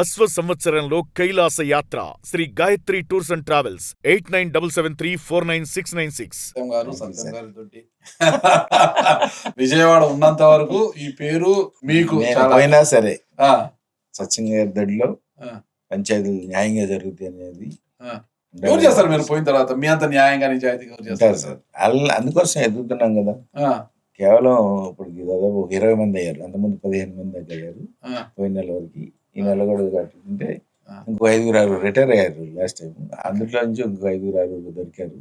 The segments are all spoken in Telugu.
అశ్వ సంవత్సరంలో కైలాస యాత్ర Shri Gayatri tours and travels 8977349696. Satyam గారి తోటి విజయవాడ ఉన్నంత వరకు ఈ పేరు మీకు పోయినా సరే సత్యం గారి దడిలో పంచాయతీలు న్యాయంగా జరుగుతాయి అనేది ఎవరు చేస్తారు? మీరు పోయిన తర్వాత మీ అంత న్యాయంగా నిజాయితీగా చేస్తారు సార్. అందుకోసం ఎదుగుతున్నాం కదా. కేవలం ఇప్పుడు దాదాపు 20 మంది అయ్యారు. అంతకుముందు 15 మంది దాకా అయ్యారు పోయిన నెల వరకు. ఈ నెల కూడా కట్టుకుంటే ఇంకో 5-6 రిటైర్ అయ్యారు లాస్ట్ టైం. అందులో నుంచి ఇంకో 5-6 దొరికారు.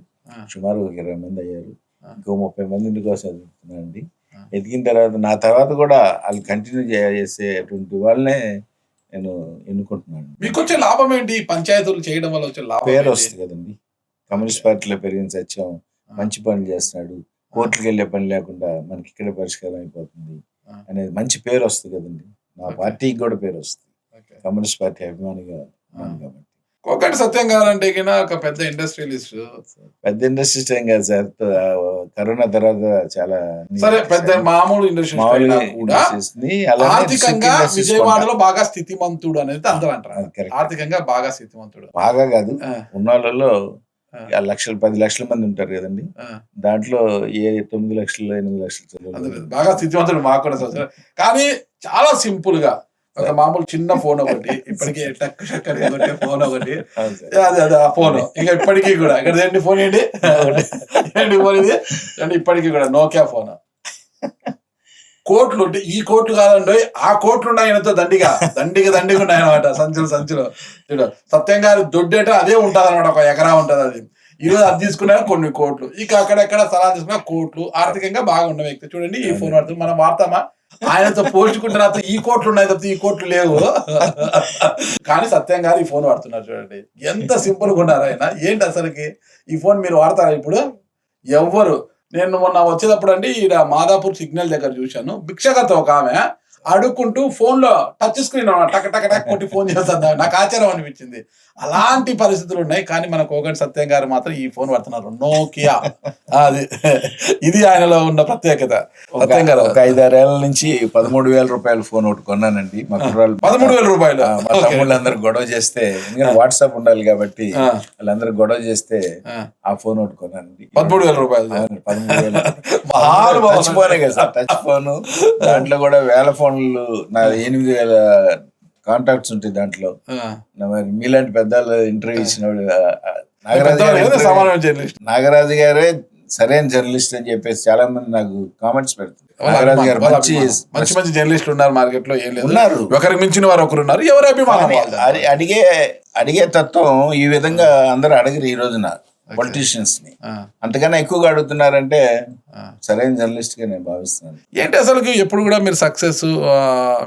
సుమారు 20 మంది అయ్యారు. ఇంకో 30 మంది ఇందుకోసం ఎదుగుతున్నానండి. ఎదిగిన తర్వాత నా తర్వాత కూడా వాళ్ళు కంటిన్యూ చేసేటువంటి వాళ్ళనే నేను ఎన్నుకుంటున్నాను. మీకు వచ్చే లాభం ఏంటి? పంచాయతీలు చేయడం వల్ల వచ్చే లాభం పేరు వస్తుంది కదండి. కమ్యూనిస్ట్ పార్టీలో పెరిగిన సత్యం మంచి పనులు చేస్తున్నాడు, కోర్టులకు వెళ్ళే పని లేకుండా మనకి ఇక్కడే పరిష్కారం అయిపోతుంది అనేది మంచి పేరు వస్తుంది కదండి. మా పార్టీకి కూడా పేరు వస్తుంది. కమ్యూనిస్ట్ పార్టీ అభిమానిగా కాబట్టి. ఒకటి సత్యం గారు అంటే ఒక పెద్ద ఇండస్ట్రియలిస్ట్. పెద్ద ఇండస్ట్రియలిస్ట్ ఏం కాదు సార్. కరోనా తర్వాత చాలా సరే పెద్ద మామూలు ఆర్థికంగా విజయవాడలో బాగా స్థితిమంతుడు అనేది అందరూ అంటారు. ఆర్థికంగా బాగా స్థితిమంతుడు బాగా కాదు, ఉన్న వాళ్ళలో 10 లక్షల మంది ఉంటారు కదండి. దాంట్లో 9 లక్షలు 8 లక్షలు బాగా స్థితివంతుడు మాకు కూడా సార్. కానీ చాలా సింపుల్ గా ఒక మామూలు చిన్న ఫోన్ ఒకటి, ఇప్పటికీ టక్ ఫోన్ ఒకటి, అదే ఆ ఫోన్ ఇంకా ఇప్పటికీ కూడా ఇక్కడ ఏంటి ఫోన్ ఏంటి ఫోన్ ఇది అండి, ఇప్పటికీ కూడా నోకియా ఫోన్. కోట్లు ఉంటే ఈ కోట్లు కాదండి, ఆ కోట్లు ఉన్నాయి ఆయనతో దండిగా ఉన్నాయి అనమాట. సంచులు చూడు సత్యం గారి దొడ్డేట అదే ఉంటుంది అనమాట. 1 ఎకరా ఉంటుంది అది. ఈరోజు అది తీసుకున్నా కొన్ని కోట్లు, ఇక అక్కడెక్కడ సలహా తీసుకున్నా కోట్లు. ఆర్థికంగా బాగా ఉన్న వ్యక్తి చూడండి ఈ ఫోన్ వాడుతుంది. మనం వాడతామా? ఆయనతో పోల్చుకుంటున్న ఈ కోట్లు ఉన్నాయి తప్పితే ఈ కోట్లు లేవు. కానీ సత్యం గారు ఈ ఫోన్ వాడుతున్నారు చూడండి, ఎంత సింపుల్ గా ఉన్నారు ఆయన. ఏంటి అసలుకి ఈ ఫోన్ మీరు వాడతారా ఇప్పుడు? ఎవ్వరు. నేను మొన్న వచ్చేటప్పుడు అండి ఈడ మాదాపూర్ సిగ్నల్ దగ్గర చూశాను, భిక్షగత ఒక ఆమె అడుక్కుంటూ ఫోన్ లో టచ్ స్క్రీన్ టక్ టక్ టక్ కొట్టి ఫోన్ చేస్తుంది. నాకు ఆశ్చర్యం అనిపించింది. అలాంటి పరిస్థితులు ఉన్నాయి. కానీ మన కోగంటి సత్యం గారు మాత్రం ఈ ఫోన్ పడుతున్నారు, నోకియా. అది ఇది ఆయనలో ఉన్న ప్రత్యేకత. సత్యం గారు 5-6 ఏళ్ల నుంచి 13,000 రూపాయల ఫోన్ ఒకటి కొన్నానండి. మా కుర్రాళ్ళు 13,000 రూపాయలు. మా తమ్ముళ్ళందరూ గొడవ చేస్తే, ఎందుకంటే వాట్సాప్ ఉండాలి కాబట్టి వాళ్ళందరూ గొడవ చేస్తే ఆ ఫోన్ ఒకటి కొన్నానండి. 13,000 రూపాయలు. 13,000 టచ్ ఫోనే కదా సార్, టచ్ ఫోన్. దాంట్లో కూడా వేల ఫోన్లు, నా 8,000 కాంటాక్ట్స్ ఉంటాయి దాంట్లో. మరి మీలాంటి పెద్దలు ఇంటర్వ్యూ ఇచ్చినప్పుడు నాగరాజు గారే సరైన జర్నలిస్ట్ అని చెప్పేసి చాలా మంది నాకు కామెంట్స్ పెడతారు. నాగరాజు గారు మంచి జర్నలిస్టులు ఉన్నారు మార్కెట్ లో. ఏం లేదు, ఒకరికి మించిన వారు ఒకరు ఉన్నారు. ఎవరు అభిమానం అడిగే తత్వం ఈ విధంగా అందరూ అడగరు ఈ రోజున పొలిటీషియన్స్ ని. అంతకన్నా ఎక్కువగా అడుగుతున్నారంటే సరైన జర్నలిస్ట్ గా నేను భావిస్తున్నాను. ఏంటి అసలు ఎప్పుడు కూడా మీరు సక్సెస్,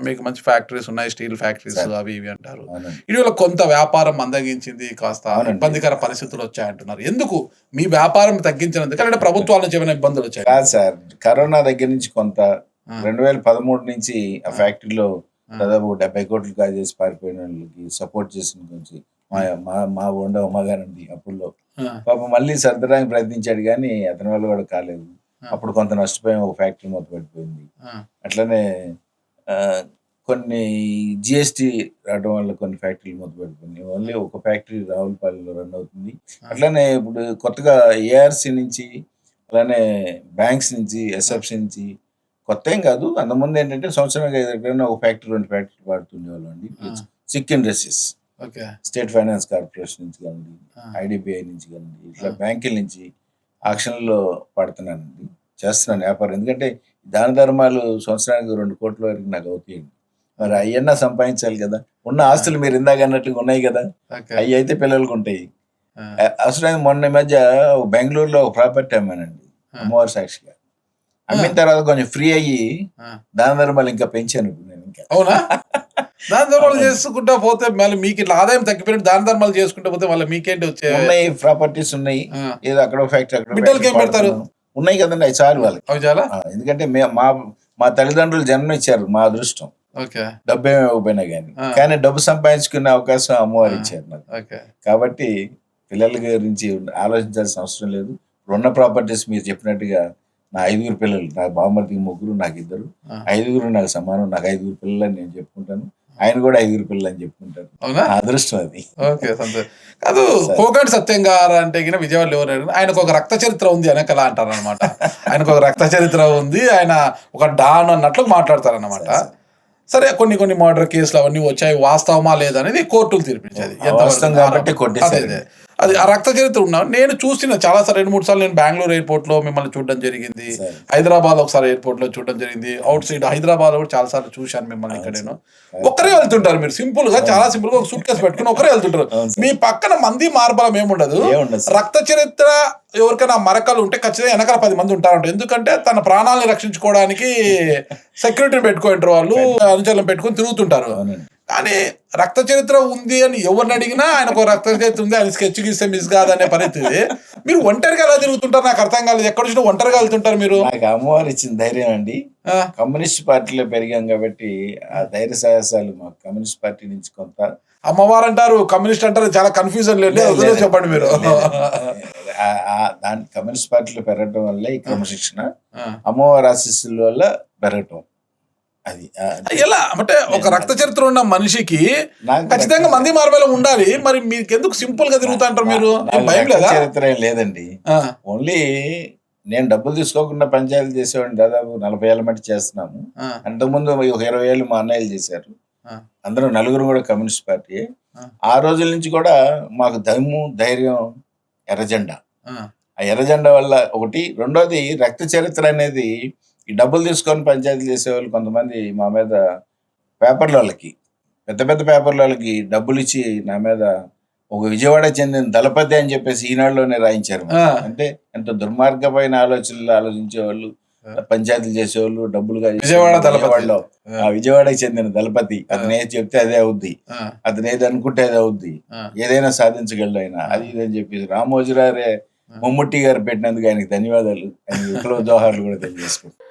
మీకు మంచి ఫ్యాక్టరీస్ ఉన్నాయి, స్టీల్ ఫ్యాక్టరీస్ అవి ఇవి అంటారు. ఇటీవల కొంత వ్యాపారం మందగించింది, కాస్త ఇబ్బందికర పరిస్థితులు వచ్చాయంటున్నారు. ఎందుకు మీ వ్యాపారం తగ్గించినందుకు అంటే ప్రభుత్వాల నుంచి ఏమైనా ఇబ్బందులు వచ్చాయి? కాదు సార్, కరోనా దగ్గర నుంచి కొంత 2013 నుంచి ఆ ఫ్యాక్టరీలో దాదాపు 70 కోట్లు కాజేసి పారిపోయిన వాళ్ళకి సపోర్ట్ చేసిన గురించి మా ఉండగానండి. అప్పుల్లో పాపం మళ్ళీ సర్దడానికి ప్రయత్నించాడు కానీ అతని వల్ల కూడా కాలేదు. అప్పుడు కొంత నష్టపోయాం, ఒక ఫ్యాక్టరీ మొత్తం పడిపోయింది. అట్లనే కొన్ని జిఎస్టీ రావడం వల్ల కొన్ని ఫ్యాక్టరీలు మొత్తం పడిపోయింది. ఓన్లీ ఒక ఫ్యాక్టరీ రావులపాలెంలో రన్ అవుతుంది. అట్లనే ఇప్పుడు కొత్తగా ఏఆర్సి నుంచి, అలానే బ్యాంక్స్ నుంచి, ఎస్ఎఫ్సి నుంచి కొత్త ఏం కాదు. అంతకుముందు ఏంటంటే సంవత్సరానికి ఎక్కడైనా ఒక ఫ్యాక్టరీ 2 ఫ్యాక్టరీలు వాడుతుండేవాళ్ళం అండి. Sick industries, state finance corporation నుంచి కానివ్వండి, ఐడిబిఐ నుంచి కానివ్వండి, ఇట్లా బ్యాంకుల నుంచి ఆక్షన్లో పడుతున్నానండి, చేస్తున్నాను వ్యాపారం. ఎందుకంటే దాన ధర్మాలు సంవత్సరానికి 2 కోట్ల వరకు నాకు అవుతాయండి. మరి అయ్యన్నా సంపాదించాలి కదా. ఉన్న ఆస్తులు మీరు ఇందాక అన్నట్టుగా ఉన్నాయి కదా, అవి అయితే పిల్లలకు ఉంటాయి. అసలు మొన్న మధ్య బెంగళూరులో ఒక ప్రాపర్టీ అమ్మానండి, అమ్మవారి సాక్షిగా. అమ్మిన తర్వాత కొంచెం ఫ్రీ అయ్యి దాన ధర్మాలు ఇంకా పెంచాను నేను. ఇంకా అవునా? దాన ధర్మాలు చేసుకుంటా పోతే మళ్ళీ మీకు ఇట్లా ఆదాయం తగ్గిపోయినట్టు దాన ధర్మాలు చేసుకుంటా పోతే మళ్ళీ మీకేంటి వచ్చే? ఉన్నాయి, ప్రాపర్టీస్ ఉన్నాయి. ఏదో అక్కడ ఫ్యాక్టరీ, అక్కడ బిడ్డలకి ఏం పెడతారు? ఉన్నాయి కదండి, అవి చాలు వాళ్ళకి. అవి చాలా. ఎందుకంటే మా తల్లిదండ్రులు జన్మ ఇచ్చారు, మా అదృష్టం. డబ్బు ఏమి ఇవ్వకపోయినా కానీ డబ్బు సంపాదించుకునే అవకాశం అమ్మవారు ఇచ్చారు నాకు. కాబట్టి పిల్లల గురించి ఆలోచించాల్సిన అవసరం లేదు. ఉన్న ప్రాపర్టీస్ మీరు చెప్పినట్టుగా నా 5 పిల్లలు, నా బామ్మర్దికి 3, నాకు 2, 5 నాకు సమానం. నాకు 5 పిల్లలని నేను చెప్పుకుంటాను. ఆయన కూడా 5 పిల్లలు అని చెప్పుకుంటారు. అవునా? నా అదృష్టం అది. ఓకే, సంతోషం. కాదు, కోకంటి సత్యం గారు అంటే గిన విజయవాడలో ఎవరు, ఆయనకు ఒక రక్త చరిత్ర ఉంది వెనకలా అంటారు అనమాట. ఆయనకు ఒక రక్త చరిత్ర ఉంది, ఆయన ఒక డాన్ అన్నట్లు మాట్లాడతారు అనమాట. సరే, కొన్ని మర్డర్ కేసులు అవన్నీ వచ్చాయి, వాస్తవమా లేదనేది కోర్టులు తీర్పించేది. వాస్తవం కాబట్టి కొట్టేశారు. అది ఆ రక్త చరిత్ర ఉన్నా నేను చూసిన చాలా సార్లు 2-3 సార్లు నేను బెంగళూరు ఎయిర్పోర్ట్ లో మిమ్మల్ని చూడడం జరిగింది, హైదరాబాద్ ఒకసారి ఎయిర్పోర్ట్ లో చూడడం జరిగింది, అవుట్ సైడ్ హైదరాబాద్ కూడా చాలా సార్లు చూశాను మిమ్మల్ని. ఇక్కడ నేను ఒక్కరే వెళ్తుంటారు, మీరు సింపుల్ గా, చాలా సింపుల్ గా ఒక సూట్ కేసు పెట్టుకుని ఒకరే వెళ్తుంటారు. మీ పక్కన మంది మార్బలం ఏముండదు. రక్త చరిత్ర ఎవరికైనా మరకలు ఉంటే ఖచ్చితంగా వెనకాల 10 మంది ఉంటారంట. ఎందుకంటే తన ప్రాణాలను రక్షించుకోవడానికి సెక్యూరిటీ పెట్టుకుంటారు, వాళ్ళు అనుచరులను పెట్టుకుని తిరుగుతుంటారు. కానీ రక్త చరిత్ర ఉంది అని ఎవరిని అడిగినా ఆయనకు రక్త చరిత్ర ఉంది, ఆయన స్కెచ్ గీస్తే మిస్ కాదనే పరిస్థితి. మీరు ఒంటరిగా ఎలా తిరుగుతుంటారు నాకు అర్థం కాలేదు. ఎక్కడ చూసినా ఒంటరిగా వెళ్తుంటారు మీరు. నాకు అమ్మవారు ఇచ్చిన ధైర్యం అండి. కమ్యూనిస్ట్ పార్టీలో పెరిగాం కాబట్టి ఆ ధైర్య సాహసాలు మాకు కమ్యూనిస్ట్ పార్టీ నుంచి కొంత. అమ్మవారు అంటారు, కమ్యూనిస్ట్ అంటారు, చాలా కన్ఫ్యూజన్ లేదు, చెప్పండి మీరు. దాని కమ్యూనిస్ట్ పార్టీలో పెరగడం వల్ల ఈ క్రమశిక్షణ, అమ్మవారి ఆశీస్సుల వల్ల పెరగటం. అది ఎలా అంటే ఒక రక్త చరిత్ర ఉన్న మనిషికి ఖచ్చితంగా మంది మార్బలం ఉండాలి. మరి మీకు ఎందుకు సింపుల్ గా తిరుగుతా అంటారు మీరు? చరిత్ర ఏం లేదండి. ఓన్లీ నేను డబ్బులు తీసుకోకుండా పంచాయతీలు చేసేవాడిని. దాదాపు 40 ఏళ్ళ మట్టి చేస్తున్నాము. అంతకుముందు ఒక 20 ఏళ్ళు మా అన్నయ్యలు చేశారు. అందరూ నలుగురు కూడా కమ్యూనిస్ట్ పార్టీ. ఆ రోజుల నుంచి కూడా మాకు దమ్ము, ధైర్యం, ఎర్రజెండా. ఆ ఎర్రజెండా వల్ల ఒకటి. రెండోది, రక్త చరిత్ర అనేది ఈ డబ్బులు తీసుకొని పంచాయతీలు చేసేవాళ్ళు కొంతమంది మా మీద, పేపర్ల వాళ్ళకి, పెద్ద పెద్ద పేపర్ల వాళ్ళకి డబ్బులు ఇచ్చి నా మీద ఒక విజయవాడ చెందిన దళపతి అని చెప్పేసి ఈనాడులోనే రాయించారు. అంటే ఎంత దుర్మార్గమైన ఆలోచనలు ఆలోచించేవాళ్ళు, పంచాయతీలు చేసేవాళ్ళు, డబ్బులుగా విజయవాడలో విజయవాడకి చెందిన దళపతి. అతను ఏది చెప్తే అదే అవుద్ది, అతను ఏది అనుకుంటే అదే అవుద్ది, ఏదైనా సాధించగలడు ఆయన, అది ఇది అని చెప్పేసి రామోజీరారే మమ్ముట్టి గారు పెట్టినందుకు ఆయనకి ధన్యవాదాలు. ఆయన విప్లవ జోహార్లు కూడా తెలియజేసుకుంటారు.